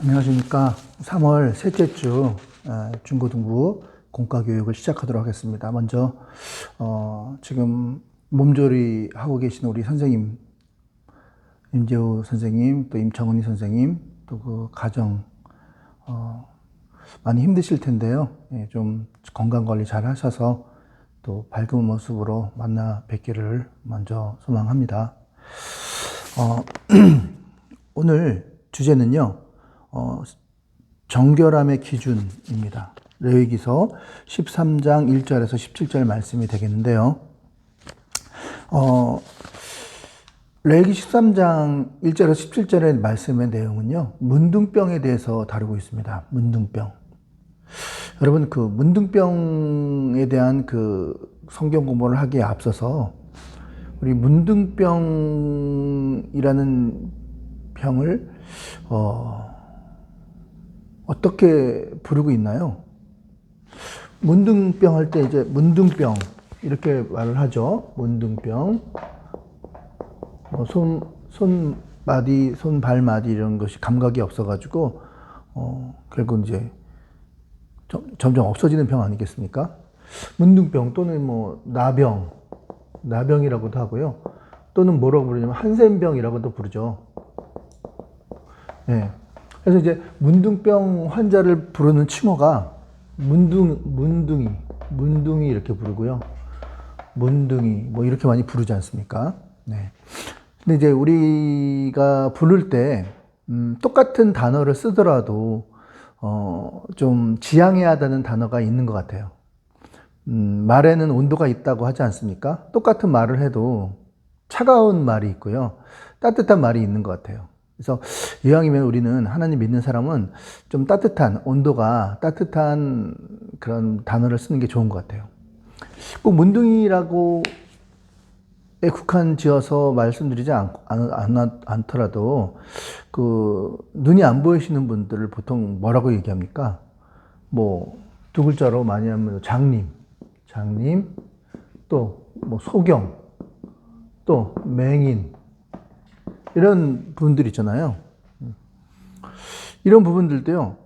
안녕하십니까. 3월 셋째 주 중고등부 공과교육을 시작하도록 하겠습니다. 먼저 지금 몸조리 하고 계신 우리 선생님, 임재우 선생님, 또 임청은이 선생님, 또 그 가정 많이 힘드실 텐데요. 좀 건강관리 잘 하셔서 또 밝은 모습으로 만나 뵙기를 먼저 소망합니다. 오늘 주제는요, 정결함의 기준입니다. 레위기서 13장 1절에서 17절 말씀이 되겠는데요. 레위기 13장 1절에서 17절의 말씀의 내용은요, 문둥병에 대해서 다루고 있습니다. 문둥병. 여러분, 그 문둥병에 대한 그 성경 공부를 하기에 앞서서 우리 문둥병이라는 병을 어떻게 부르고 있나요? 문둥병 할 때 이제 문둥병 이렇게 말을 하죠. 문둥병. 손마디, 손발마디 이런 것이 감각이 없어가지고 결국 이제 점점 없어지는 병 아니겠습니까? 문둥병 또는 뭐 나병이라고도 하고요. 또는 뭐라고 부르냐면 한센병이라고도 부르죠. 네. 그래서 이제 문둥병 환자를 부르는 칭호가 문둥이 이렇게 부르고요. 문둥이 뭐 이렇게 많이 부르지 않습니까? 네. 근데 이제 우리가 부를 때 똑같은 단어를 쓰더라도 좀 지양해야 하는 단어가 있는 것 같아요. 말에는 온도가 있다고 하지 않습니까? 똑같은 말을 해도 차가운 말이 있고요. 따뜻한 말이 있는 것 같아요. 그래서 이왕이면 우리는 하나님 믿는 사람은 좀 온도가 따뜻한 그런 단어를 쓰는 게 좋은 것 같아요. 꼭 문둥이라고 국한 지어서 말씀드리지 않더라도 그 눈이 안 보이시는 분들을 보통 뭐라고 얘기합니까? 뭐 두 글자로 많이 하면 장님, 또 뭐 소경, 또 맹인 이런 분들 있잖아요. 이런 부분들도요,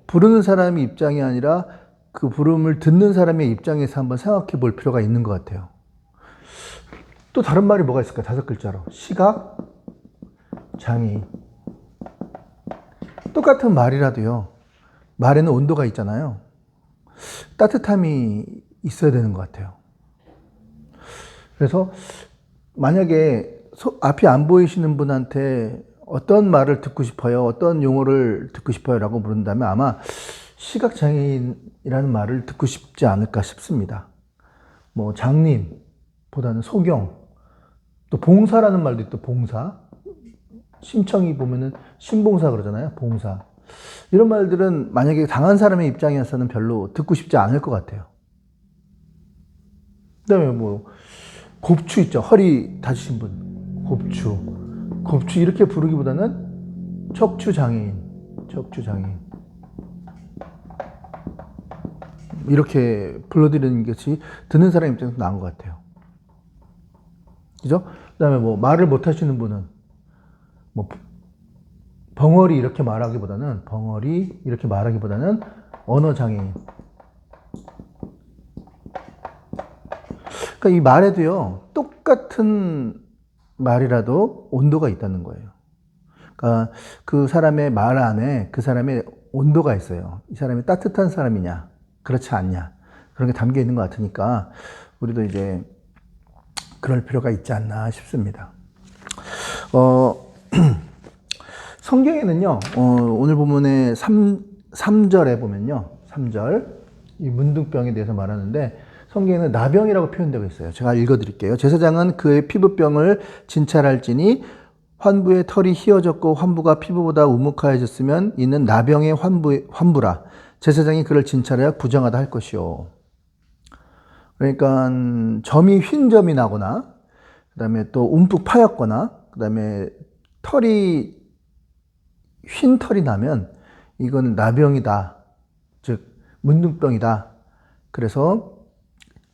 부르는 사람의 입장이 아니라 그 부름을 듣는 사람의 입장에서 한번 생각해 볼 필요가 있는 것 같아요. 또 다른 말이 뭐가 있을까? 5글자로. 시각, 장애인. 똑같은 말이라도요, 말에는 온도가 있잖아요. 따뜻함이 있어야 되는 것 같아요. 그래서 만약에 앞이 안 보이시는 분한테 어떤 말을 듣고 싶어요? 어떤 용어를 듣고 싶어요? 라고 물은다면 아마 시각장애인이라는 말을 듣고 싶지 않을까 싶습니다. 뭐 장님보다는 소경, 또 봉사라는 말도 있고 봉사. 심청이 보면은 신봉사 그러잖아요. 봉사. 이런 말들은 만약에 당한 사람의 입장에서는 별로 듣고 싶지 않을 것 같아요. 그 다음에 뭐 곱추 있죠. 허리 다치신 분. 곱추 이렇게 부르기보다는 척추장애인 이렇게 불러드리는 것이 듣는 사람 입장에서 나은 것 같아요. 그죠? 그 다음에 뭐 말을 못 하시는 분은 뭐 벙어리 이렇게 말하기보다는 언어장애인. 그러니까 이 말에도요, 똑같은 말이라도 온도가 있다는 거예요. 그러니까 그 사람의 말 안에 그 사람의 온도가 있어요. 이 사람이 따뜻한 사람이냐, 그렇지 않냐. 그런 게 담겨 있는 것 같으니까 우리도 이제 그럴 필요가 있지 않나 싶습니다. 성경에는요, 오늘 본문의 3절에 보면요, 3절, 이 문둥병에 대해서 말하는데, 성경에는 나병이라고 표현되고 있어요. 제가 읽어드릴게요. 제사장은 그의 피부병을 진찰할지니 환부의 털이 휘어졌고 환부가 피부보다 우묵하여졌으면 이는 나병의 환부라. 제사장이 그를 진찰하여 부정하다 할 것이요. 그러니까 점이 흰 점이 나거나, 그 다음에 또 움푹 파였거나, 그 다음에 흰 털이 나면 이건 나병이다. 즉 문둥병이다. 그래서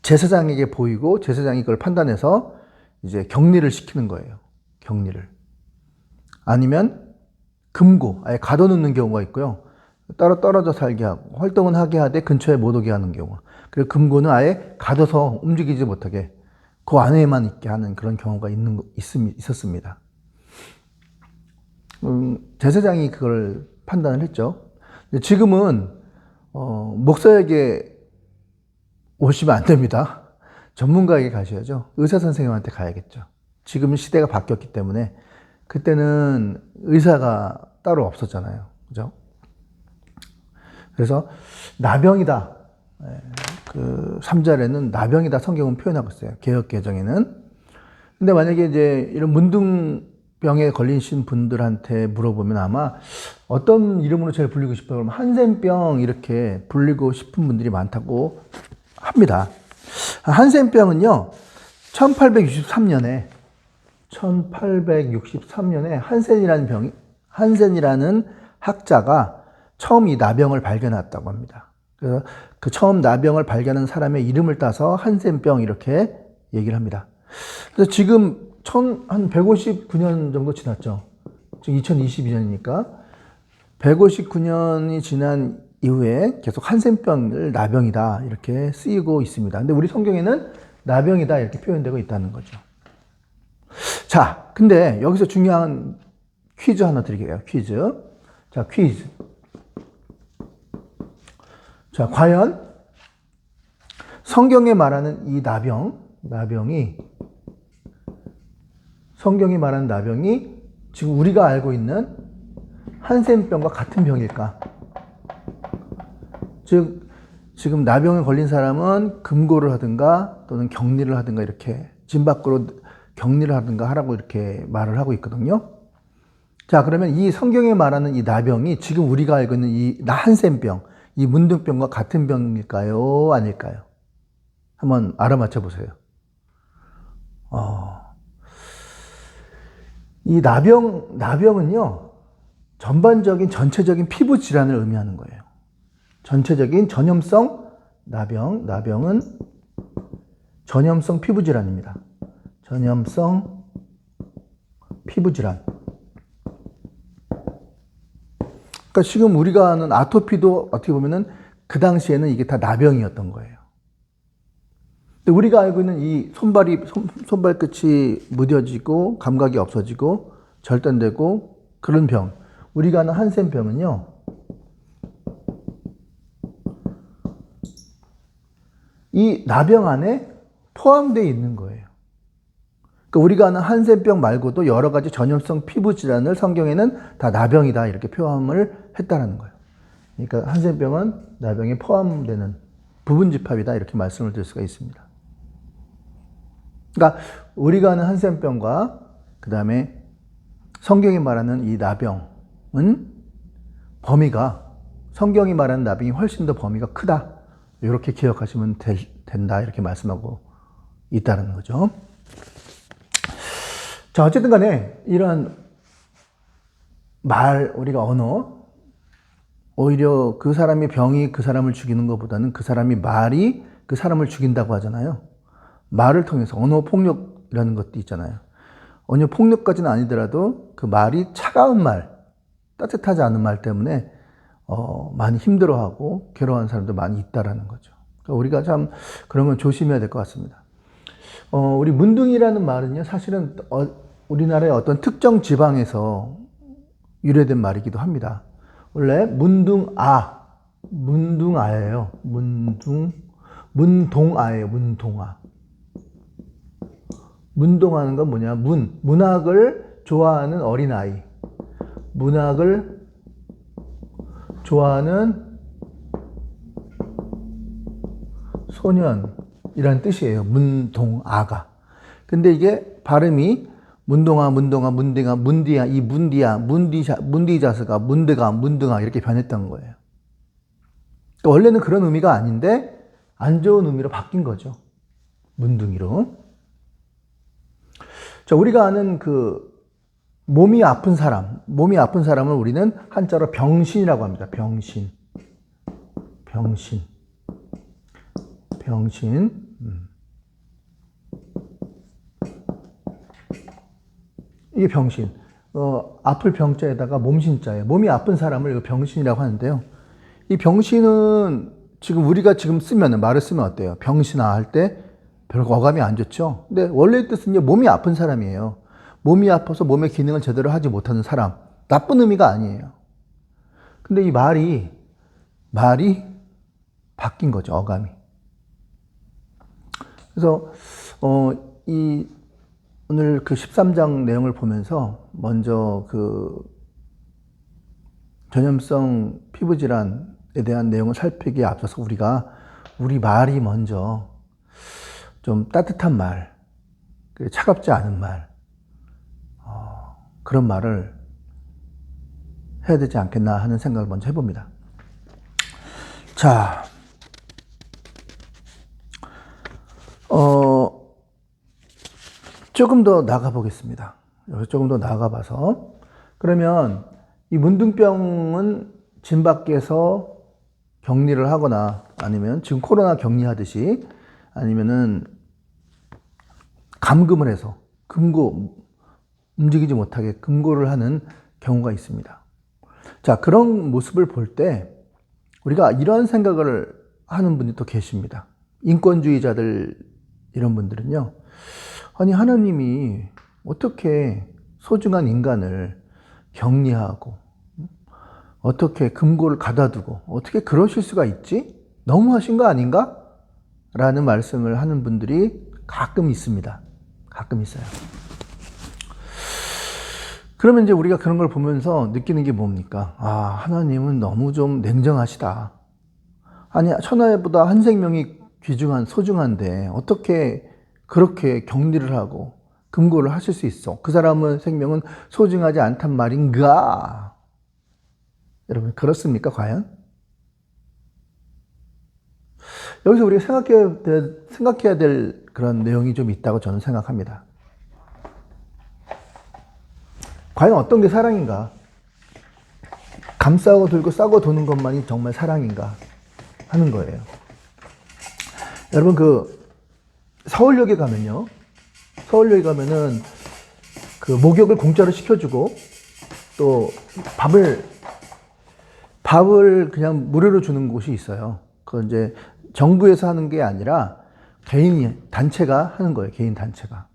제사장에게 보이고 제사장이 그걸 판단해서 이제 격리를 시키는 거예요. 격리를. 아니면 금고, 아예 가둬놓는 경우가 있고요. 따로 떨어져 살게 하고, 활동은 하게 하되 근처에 못 오게 하는 경우. 그리고 금고는 아예 가둬서 움직이지 못하게 그 안에만 있게 하는 그런 경우가 있었습니다. 제사장이 그걸 판단을 했죠. 지금은 목사에게 오시면 안 됩니다. 전문가에게 가셔야죠. 의사 선생님한테 가야겠죠. 지금 시대가 바뀌었기 때문에 그때는 의사가 따로 없었잖아요. 그죠? 그래서 나병이다. 그 3절에는 나병이다 성경은 표현하고 있어요. 개역개정에는. 근데 만약에 이제 이런 문둥병에 걸리신 분들한테 물어보면 아마 어떤 이름으로 제일 불리고 싶어요? 그러면 한센병 이렇게 불리고 싶은 분들이 많다고 합니다. 한센병은요, 1863년에 한센이라는 학자가 처음 이 나병을 발견했다고 합니다. 그래서 그 처음 나병을 발견한 사람의 이름을 따서 한센병 이렇게 얘기를 합니다. 그래서 지금 한 159년 정도 지났죠. 지금 2022년이니까 159년이 지난 이후에 계속 한센병을 나병이다 이렇게 쓰이고 있습니다. 근데 우리 성경에는 나병이다 이렇게 표현되고 있다는 거죠. 자, 근데 여기서 중요한 퀴즈 하나 드릴게요. 퀴즈. 자, 퀴즈. 자, 과연 성경에 말하는 이 성경이 말하는 나병이 지금 우리가 알고 있는 한센병과 같은 병일까? 즉, 지금 나병에 걸린 사람은 금고를 하든가 또는 격리를 하든가 이렇게 집 밖으로 격리를 하든가 하라고 이렇게 말을 하고 있거든요. 자, 그러면 이 성경에 말하는 이 나병이 지금 우리가 알고 있는 이 한센병, 이 문둥병과 같은 병일까요? 아닐까요? 한번 알아맞혀 보세요. 이 나병은요, 전체적인 피부 질환을 의미하는 거예요. 전체적인 전염성 나병은 전염성 피부 질환입니다. 전염성 피부 질환. 그러니까 지금 우리가 아는 아토피도 어떻게 보면은 그 당시에는 이게 다 나병이었던 거예요. 근데 우리가 알고 있는 이 손발끝이 무뎌지고 감각이 없어지고 절단되고 그런 병. 우리가 아는 한센병은요. 이 나병 안에 포함되어 있는 거예요. 그러니까 우리가 아는 한센병 말고도 여러 가지 전염성 피부 질환을 성경에는 다 나병이다 이렇게 표현을 했다는 거예요. 그러니까 한센병은 나병에 포함되는 부분 집합이다 이렇게 말씀을 드릴 수가 있습니다. 그러니까 우리가 아는 한센병과 그 다음에 성경이 말하는 이 나병은 성경이 말하는 나병이 훨씬 더 범위가 크다. 이렇게 기억하시면 된다 이렇게 말씀하고 있다는 거죠. 자, 어쨌든 간에 이런 우리가 언어, 오히려 그 사람의 병이 그 사람을 죽이는 것보다는 그 사람이 말이 그 사람을 죽인다고 하잖아요. 말을 통해서 언어 폭력이라는 것도 있잖아요. 언어 폭력까지는 아니더라도 그 말이 차가운 말, 따뜻하지 않은 말 때문에 많이 힘들어하고 괴로워하는 사람도 많이 있다라는 거죠. 그러니까 우리가 참 그런 건 조심해야 될 것 같습니다. 우리 문둥이라는 말은요, 사실은 우리나라의 어떤 특정 지방에서 유래된 말이기도 합니다. 원래 문둥아예요. 문동아예요. 문동아는 건 뭐냐? 문학을 좋아하는 어린아이. 문학을 좋아하는 소년이라는 뜻이에요. 문동아가. 근데 이게 발음이 문동아, 문디야, 이 문디자스가 문등아 이렇게 변했던 거예요. 그러니까 원래는 그런 의미가 아닌데 안 좋은 의미로 바뀐 거죠. 문둥이로. 자, 우리가 아는 몸이 아픈 사람을 우리는 한자로 병신이라고 합니다. 병신. 이게 병신. 아플 병자에다가 몸신자예요. 몸이 아픈 사람을 병신이라고 하는데요. 이 병신은 지금 우리가 지금 쓰면, 말을 쓰면 어때요? 병신아 할 때 별로 어감이 안 좋죠? 근데 원래 뜻은 이제 몸이 아픈 사람이에요. 몸이 아파서 몸의 기능을 제대로 하지 못하는 사람. 나쁜 의미가 아니에요. 근데 이 말이 바뀐 거죠, 어감이. 그래서, 오늘 그 13장 내용을 보면서 먼저 그 전염성 피부질환에 대한 내용을 살피기에 앞서서 우리 말이 먼저 좀 따뜻한 말, 차갑지 않은 말, 그런 말을 해야 되지 않겠나 하는 생각을 먼저 해봅니다. 자, 조금 더 나가 보겠습니다. 여기서 조금 더 나가 봐서. 그러면 이 문둥병은 진 밖에서 격리를 하거나 아니면 지금 코로나 격리하듯이 아니면은 감금을 해서 움직이지 못하게 금고를 하는 경우가 있습니다. 자, 그런 모습을 볼 때 우리가 이런 생각을 하는 분이 또 계십니다. 인권주의자들 이런 분들은요. 아니, 하나님이 어떻게 소중한 인간을 격리하고 어떻게 금고를 가둬두고 어떻게 그러실 수가 있지? 너무하신 거 아닌가? 라는 말씀을 하는 분들이 가끔 있습니다. 가끔 있어요. 그러면 이제 우리가 그런 걸 보면서 느끼는 게 뭡니까? 아, 하나님은 너무 좀 냉정하시다. 아니, 천하보다 한 생명이 귀중한, 소중한데 어떻게 그렇게 격리를 하고 금고를 하실 수 있어? 그 사람의 생명은 소중하지 않단 말인가? 여러분, 그렇습니까, 과연? 여기서 우리가 생각해야 될 그런 내용이 좀 있다고 저는 생각합니다. 과연 어떤 게 사랑인가? 감싸고 들고 싸고 도는 것만이 정말 사랑인가? 하는 거예요. 여러분, 서울역에 가면은 그 목욕을 공짜로 시켜주고 또 밥을 그냥 무료로 주는 곳이 있어요. 그건 이제 정부에서 하는 게 아니라 단체가 하는 거예요. 개인 단체가.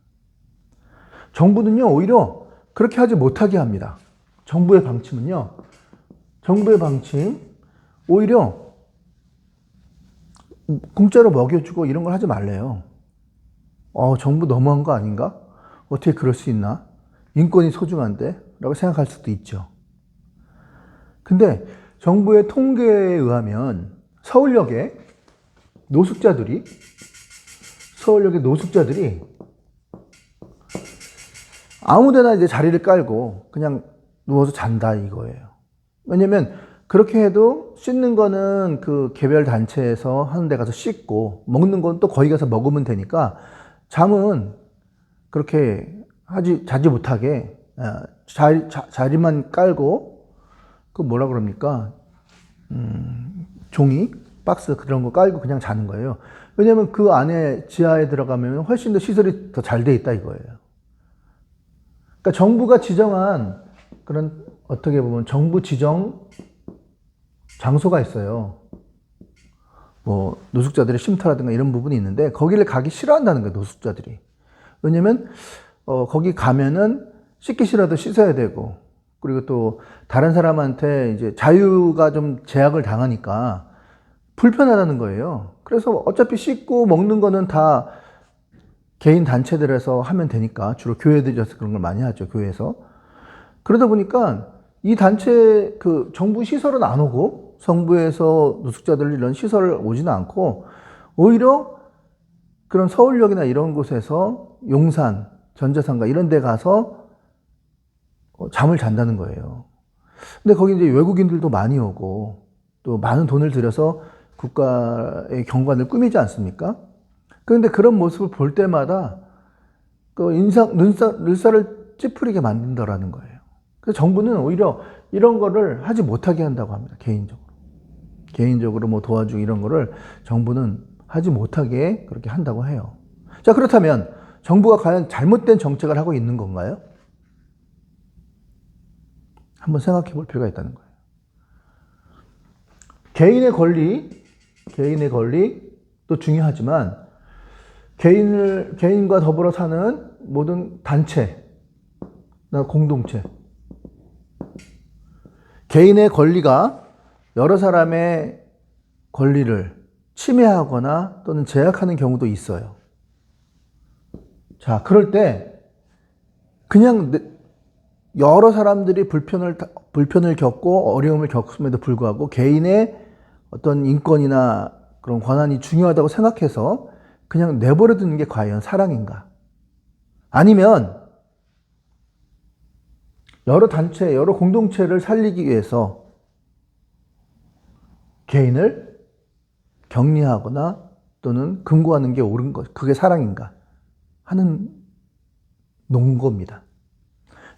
정부는요, 오히려 그렇게 하지 못하게 합니다. 정부의 방침, 오히려 공짜로 먹여주고 이런 걸 하지 말래요. 정부 너무한 거 아닌가? 어떻게 그럴 수 있나? 인권이 소중한데? 라고 생각할 수도 있죠. 근데 정부의 통계에 의하면 서울역의 노숙자들이 아무데나 이제 자리를 깔고 그냥 누워서 잔다 이거예요. 왜냐면 그렇게 해도 씻는 거는 그 개별 단체에서 하는 데 가서 씻고 먹는 건 또 거기 가서 먹으면 되니까 잠은 그렇게 자지 못하게 자리만 깔고 그 뭐라 그럽니까? 종이 박스 그런 거 깔고 그냥 자는 거예요. 왜냐면 그 안에 지하에 들어가면 훨씬 더 시설이 더 잘 돼 있다 이거예요. 그러니까 정부가 지정한 그런 어떻게 보면 정부 지정 장소가 있어요. 뭐 노숙자들의 쉼터라든가 이런 부분이 있는데 거기를 가기 싫어한다는 거예요, 노숙자들이. 왜냐면 거기 가면은 씻기 싫어도 씻어야 되고 그리고 또 다른 사람한테 이제 자유가 좀 제약을 당하니까 불편하다는 거예요. 그래서 어차피 씻고 먹는 거는 다 개인 단체들에서 하면 되니까 주로 교회들에서 그런 걸 많이 하죠, 교회에서. 그러다 보니까 이 단체 정부 시설은 안 오고 정부에서 노숙자들 이런 시설을 오지는 않고 오히려 그런 서울역이나 이런 곳에서 용산, 전자상가 이런 데 가서 잠을 잔다는 거예요. 근데 거기 이제 외국인들도 많이 오고 또 많은 돈을 들여서 국가의 경관을 꾸미지 않습니까? 그런데 그런 모습을 볼 때마다 눈살을 찌푸리게 만든다라는 거예요. 그래서 정부는 오히려 이런 거를 하지 못하게 한다고 합니다. 개인적으로 뭐 도와주고 이런 거를 정부는 하지 못하게 그렇게 한다고 해요. 자, 그렇다면 정부가 과연 잘못된 정책을 하고 있는 건가요? 한번 생각해 볼 필요가 있다는 거예요. 개인의 권리도 중요하지만 개인과 더불어 사는 모든 단체, 공동체, 개인의 권리가 여러 사람의 권리를 침해하거나 또는 제약하는 경우도 있어요. 자, 그럴 때 그냥 여러 사람들이 불편을 겪고 어려움을 겪음에도 불구하고 개인의 어떤 인권이나 그런 권한이 중요하다고 생각해서 그냥 내버려 두는 게 과연 사랑인가? 아니면 여러 단체, 여러 공동체를 살리기 위해서 개인을 격리하거나 또는 금고하는 게 옳은 것, 그게 사랑인가 하는 논거입니다.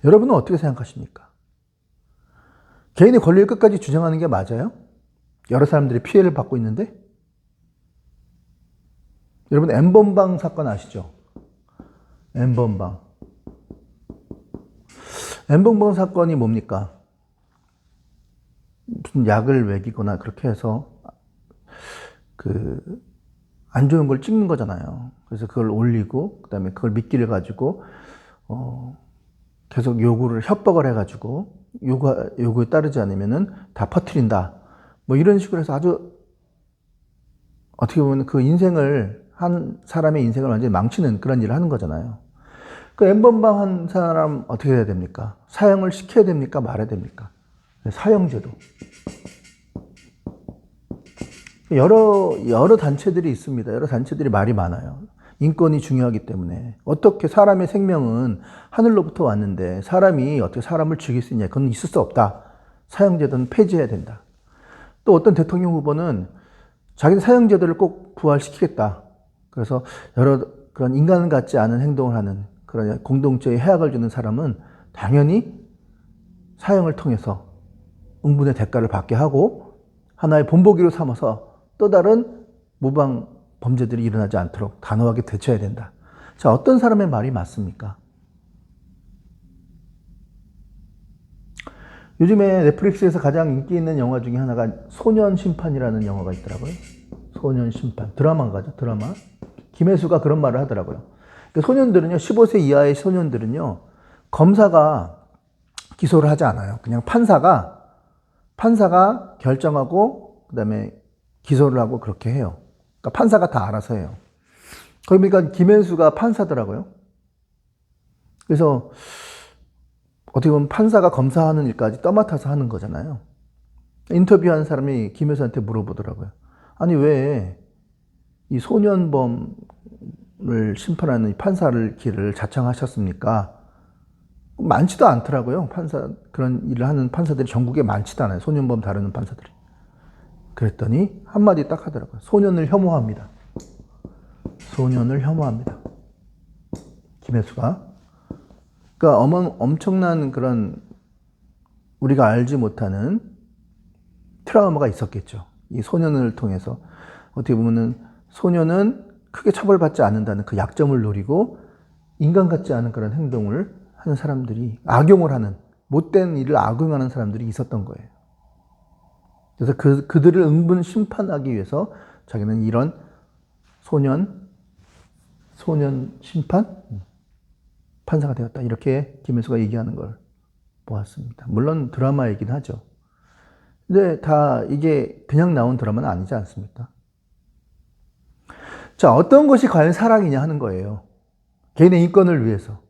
여러분은 어떻게 생각하십니까? 개인의 권리를 끝까지 주장하는 게 맞아요? 여러 사람들이 피해를 받고 있는데? 여러분 N번방 사건 아시죠? N번방 사건이 뭡니까? 무슨 약을 먹이거나 그렇게 해서 안 좋은 걸 찍는 거잖아요. 그래서 그걸 올리고 그다음에 그걸 미끼를 가지고 계속 협박을 해가지고 요구에 따르지 않으면은 다 퍼뜨린다. 뭐 이런 식으로 해서 아주 어떻게 보면 한 사람의 인생을 완전히 망치는 그런 일을 하는 거잖아요. 그 N번방 한 사람 어떻게 해야 됩니까? 사형을 시켜야 됩니까? 말아야 됩니까? 사형제도. 여러 단체들이 있습니다. 여러 단체들이 말이 많아요. 인권이 중요하기 때문에. 어떻게 사람의 생명은 하늘로부터 왔는데 사람이 어떻게 사람을 죽일 수 있냐. 그건 있을 수 없다. 사형제도는 폐지해야 된다. 또 어떤 대통령 후보는 자기는 사형제도를 꼭 부활시키겠다. 그래서 여러 그런 인간 같지 않은 행동을 하는 그런 공동체에 해악을 주는 사람은 당연히 사형을 통해서 응분의 대가를 받게 하고 하나의 본보기로 삼아서 또 다른 무방 범죄들이 일어나지 않도록 단호하게 대처해야 된다. 자, 어떤 사람의 말이 맞습니까? 요즘에 넷플릭스에서 가장 인기 있는 영화 중에 하나가 소년 심판이라는 영화가 있더라고요. 소년 심판. 드라마인가죠? 드라마. 김혜수가 그런 말을 하더라고요. 소년들은요, 15세 이하의 소년들은요, 검사가 기소를 하지 않아요. 그냥 판사가 결정하고, 그 다음에 기소를 하고 그렇게 해요. 그러니까 판사가 다 알아서 해요. 그러니까 김혜수가 판사더라고요. 그래서 어떻게 보면 판사가 검사하는 일까지 떠맡아서 하는 거잖아요. 인터뷰한 사람이 김혜수한테 물어보더라고요. 아니, 왜 이 소년범을 심판하는 판사를 길을 자청하셨습니까? 많지도 않더라고요. 그런 일을 하는 판사들이 전국에 많지도 않아요. 소년범 다루는 판사들이. 그랬더니 한마디 딱 하더라고요. 소년을 혐오합니다. 소년을 혐오합니다. 김혜수가. 그러니까 엄청난 그런 우리가 알지 못하는 트라우마가 있었겠죠. 이 소년을 통해서. 어떻게 보면은 소년은 크게 처벌받지 않는다는 그 약점을 노리고 인간 같지 않은 그런 행동을 하는 사람들이 악용을 하는, 못된 일을 악용하는 사람들이 있었던 거예요. 그래서 그들을 응분 심판하기 위해서 자기는 이런 소년 심판? 판사가 되었다. 이렇게 김혜수가 얘기하는 걸 보았습니다. 물론 드라마이긴 하죠. 근데 다 이게 그냥 나온 드라마는 아니지 않습니까? 자, 어떤 것이 과연 사랑이냐 하는 거예요. 개인의 인권을 위해서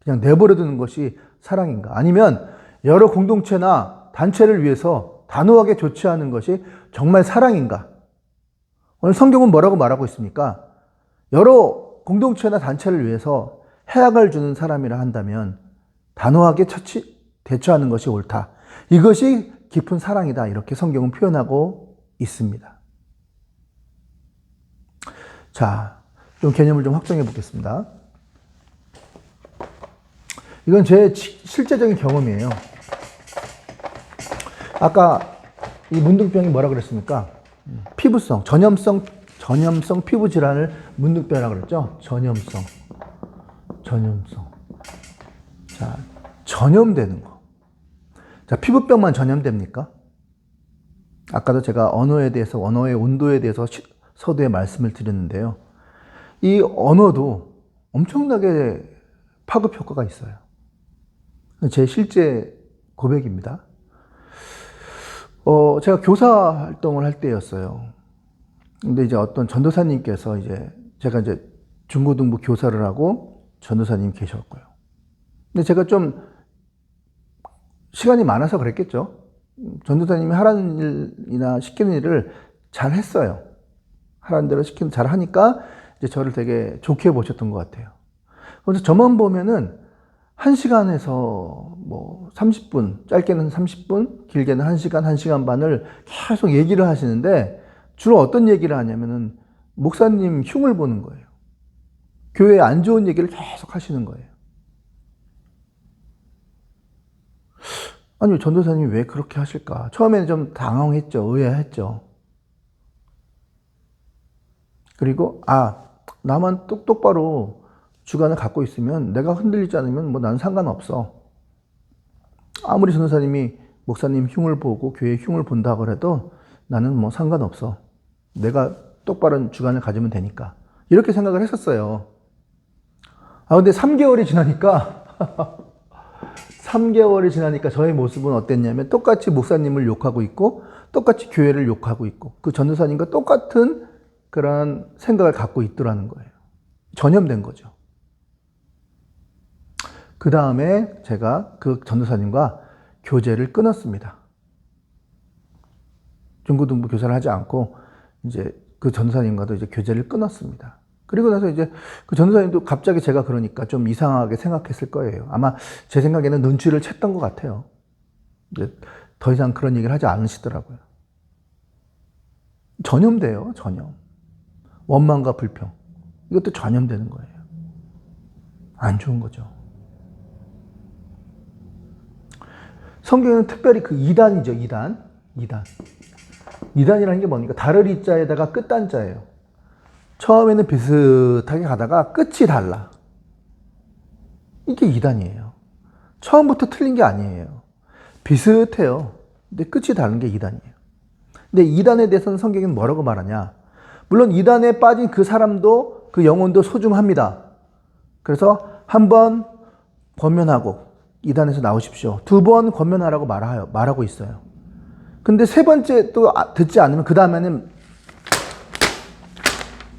그냥 내버려 두는 것이 사랑인가? 아니면 여러 공동체나 단체를 위해서 단호하게 조치하는 것이 정말 사랑인가? 오늘 성경은 뭐라고 말하고 있습니까? 여러 공동체나 단체를 위해서 해악을 주는 사람이라 한다면 단호하게 대처하는 것이 옳다. 이것이 깊은 사랑이다. 이렇게 성경은 표현하고 있습니다. 자, 좀 개념을 좀 확정해 보겠습니다. 이건 제 실제적인 경험이에요. 아까 이 문둥병이 뭐라 그랬습니까? 피부성, 전염성 피부 질환을 문둥병이라고 그랬죠? 전염성. 자, 전염되는 거. 자, 피부병만 전염됩니까? 아까도 제가 언어에 대해서, 언어의 온도에 대해서 서두에 말씀을 드렸는데요. 이 언어도 엄청나게 파급 효과가 있어요. 제 실제 고백입니다. 제가 교사 활동을 할 때였어요. 근데 이제 어떤 전도사님께서 제가 중고등부 교사를 하고 전도사님 계셨고요. 근데 제가 좀 시간이 많아서 그랬겠죠. 전도사님이 하라는 일이나 시키는 일을 잘 했어요. 하라는 대로 잘 하니까 이제 저를 되게 좋게 보셨던 것 같아요. 그래서 저만 보면은 1시간에서 뭐 30분, 짧게는 30분, 길게는 1시간, 1시간 반을 계속 얘기를 하시는데 주로 어떤 얘기를 하냐면은 목사님 흉을 보는 거예요. 교회에 안 좋은 얘기를 계속 하시는 거예요. 아니, 전도사님이 왜 그렇게 하실까? 처음에는 좀 당황했죠. 의아했죠. 그리고, 나만 똑바로 주관을 갖고 있으면 내가 흔들리지 않으면 뭐 난 상관없어. 아무리 전도사님이 목사님 흉을 보고 교회의 흉을 본다고 해도 나는 뭐 상관없어. 내가 똑바른 주관을 가지면 되니까. 이렇게 생각을 했었어요. 근데 3개월이 지나니까 3개월이 지나니까 저의 모습은 어땠냐면 똑같이 목사님을 욕하고 있고 똑같이 교회를 욕하고 있고 그 전도사님과 똑같은 그런 생각을 갖고 있더라는 거예요. 전염된 거죠. 그 다음에 제가 그 전도사님과 교제를 끊었습니다. 중고등부 교사를 하지 않고 이제 그 전도사님과도 이제 교제를 끊었습니다. 그리고 나서 이제 그 전도사님도 갑자기 제가 그러니까 좀 이상하게 생각했을 거예요. 아마 제 생각에는 눈치를 챘던 것 같아요. 이제 더 이상 그런 얘기를 하지 않으시더라고요. 전염돼요, 전염. 원망과 불평. 이것도 전염되는 거예요. 안 좋은 거죠. 성경에는 특별히 그 이단이죠, 이단. 이단이라는 게 뭡니까? 다를 이자에다가 끝단자예요. 처음에는 비슷하게 가다가 끝이 달라. 이게 이단이에요. 처음부터 틀린 게 아니에요. 비슷해요. 근데 끝이 다른 게 이단이에요. 근데 이단에 대해서는 성경은 뭐라고 말하냐? 물론 이단에 빠진 그 사람도 그 영혼도 소중합니다. 그래서 한 번 권면하고 이단에서 나오십시오. 2번 권면하라고 말하고 있어요. 근데 3번째 또 듣지 않으면 그 다음에는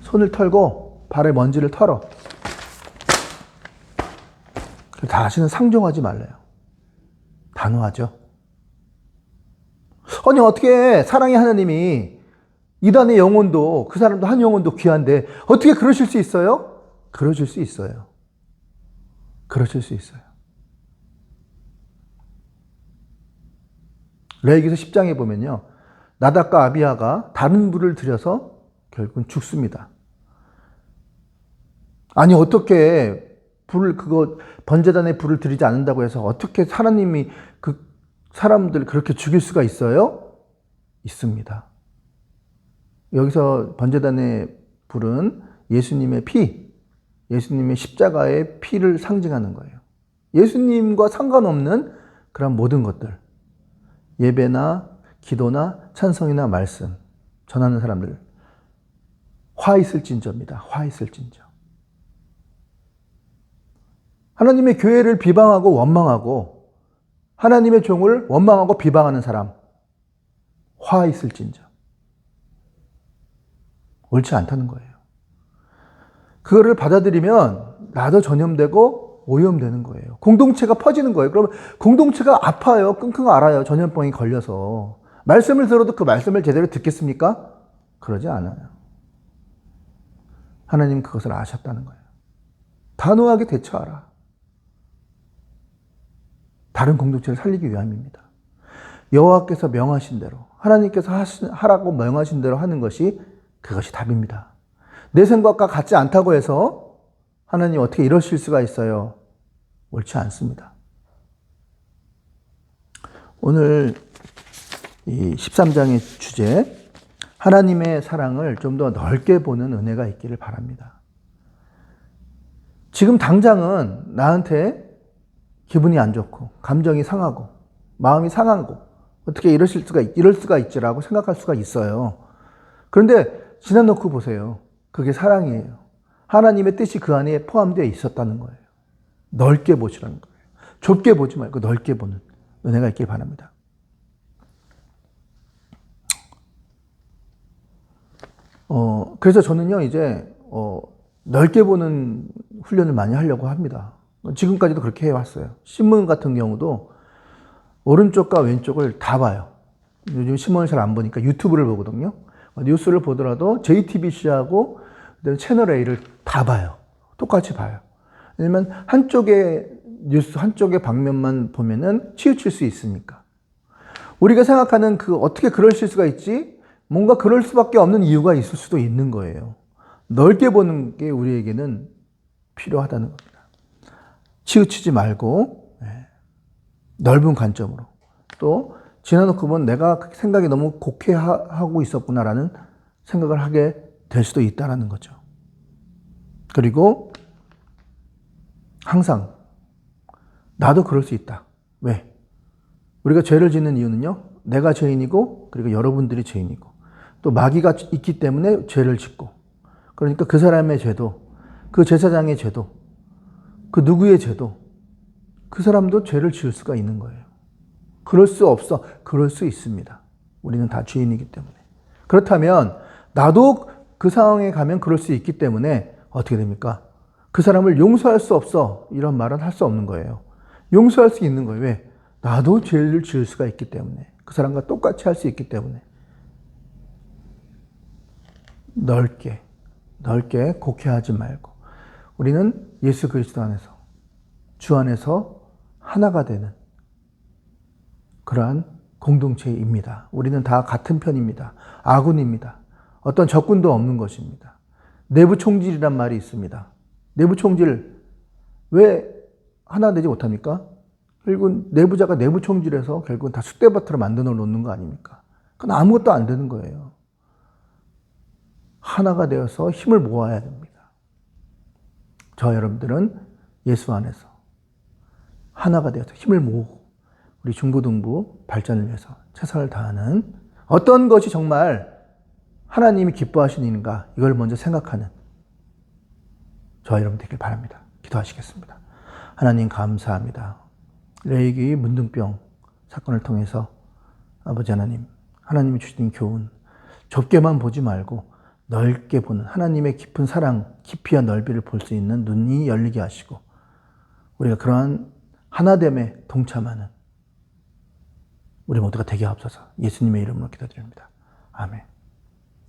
손을 털고 발에 먼지를 털어. 다시는 상종하지 말래요. 단호하죠. 아니 어떻게 사랑의 하나님이 이단의 영혼도 그 사람도 한 영혼도 귀한데 어떻게 그러실 수 있어요? 그러실 수 있어요. 그러실 수 있어요. 레위기서 10장에 보면요. 나답과 아비아가 다른 불을 들여서 결국은 죽습니다. 아니 어떻게 번제단에 불을 들이지 않는다고 해서 어떻게 하나님이 그 사람들 그렇게 죽일 수가 있어요? 있습니다. 여기서 번제단의 불은 예수님의 피, 예수님의 십자가의 피를 상징하는 거예요. 예수님과 상관없는 그런 모든 것들, 예배나 기도나 찬송이나 말씀 전하는 사람들, 화 있을진저입니다. 화 있을진저. 하나님의 교회를 비방하고 원망하고 하나님의 종을 원망하고 비방하는 사람, 화 있을진저. 옳지 않다는 거예요. 그거를 받아들이면 나도 전염되고 오염되는 거예요. 공동체가 퍼지는 거예요. 그러면 공동체가 아파요. 끙끙 앓아요. 전염병이 걸려서. 말씀을 들어도 그 말씀을 제대로 듣겠습니까? 그러지 않아요. 하나님 그것을 아셨다는 거예요. 단호하게 대처하라. 다른 공동체를 살리기 위함입니다. 여호와께서 명하신 대로, 하나님께서 하라고 명하신 대로 하는 것이 그것이 답입니다. 내 생각과 같지 않다고 해서 하나님 어떻게 이러실 수가 있어요? 옳지 않습니다. 오늘 이 13장의 주제, 하나님의 사랑을 좀 더 넓게 보는 은혜가 있기를 바랍니다. 지금 당장은 나한테 기분이 안 좋고 감정이 상하고 마음이 상하고 어떻게 이럴 수가 있지라고 생각할 수가 있어요. 그런데 지나놓고 보세요. 그게 사랑이에요. 하나님의 뜻이 그 안에 포함되어 있었다는 거예요. 넓게 보시라는 거예요. 좁게 보지 말고 넓게 보는 은혜가 있길 바랍니다. 그래서 저는요, 이제, 넓게 보는 훈련을 많이 하려고 합니다. 지금까지도 그렇게 해왔어요. 신문 같은 경우도 오른쪽과 왼쪽을 다 봐요. 요즘 신문을 잘 안 보니까 유튜브를 보거든요. 뉴스를 보더라도 JTBC하고 채널 A를 다 봐요. 똑같이 봐요. 왜냐면 한쪽의 뉴스, 한쪽의 방면만 보면은 치우칠 수 있으니까. 우리가 생각하는 어떻게 그럴 수가 있지? 뭔가 그럴 수밖에 없는 이유가 있을 수도 있는 거예요. 넓게 보는 게 우리에게는 필요하다는 겁니다. 치우치지 말고 넓은 관점으로 또 지나놓고 보면 내가 생각이 너무 곡해하고 있었구나라는 생각을 하게 될 수도 있다는 거죠. 그리고 항상 나도 그럴 수 있다. 왜? 우리가 죄를 짓는 이유는요. 내가 죄인이고 그리고 여러분들이 죄인이고 또 마귀가 있기 때문에 죄를 짓고 그러니까 그 사람의 죄도 그 제사장의 죄도 그 누구의 죄도 그 사람도 죄를 지을 수가 있는 거예요. 그럴 수 없어. 그럴 수 있습니다. 우리는 다 죄인이기 때문에. 그렇다면 나도 그 상황에 가면 그럴 수 있기 때문에 어떻게 됩니까? 그 사람을 용서할 수 없어. 이런 말은 할 수 없는 거예요. 용서할 수 있는 거예요. 왜? 나도 죄를 지을 수가 있기 때문에. 그 사람과 똑같이 할 수 있기 때문에. 넓게 곡해하지 말고 우리는 예수 그리스도 안에서 주 안에서 하나가 되는 그러한 공동체입니다. 우리는 다 같은 편입니다. 아군입니다. 어떤 적군도 없는 것입니다. 내부 총질이란 말이 있습니다. 내부 총질 왜 하나 되지 못합니까? 결국은 내부자가 내부 총질해서 결국은 다 쑥대밭으로 만들어 놓는 거 아닙니까? 그건 아무것도 안 되는 거예요. 하나가 되어서 힘을 모아야 됩니다. 저 여러분들은 예수 안에서 하나가 되어서 힘을 모으고 우리 중고등부 발전을 위해서 최선을 다하는 어떤 것이 정말 하나님이 기뻐하시는 일인가 이걸 먼저 생각하는 저와 여러분 되길 바랍니다. 기도하시겠습니다. 하나님 감사합니다. 레이기 문둥병 사건을 통해서 아버지 하나님, 하나님이 주신 교훈 좁게만 보지 말고 넓게 보는 하나님의 깊은 사랑, 깊이와 넓이를 볼 수 있는 눈이 열리게 하시고 우리가 그러한 하나됨에 동참하는 우리 모두가 되게 하옵소서. 예수님의 이름으로 기도드립니다. 아멘.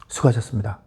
수고하셨습니다.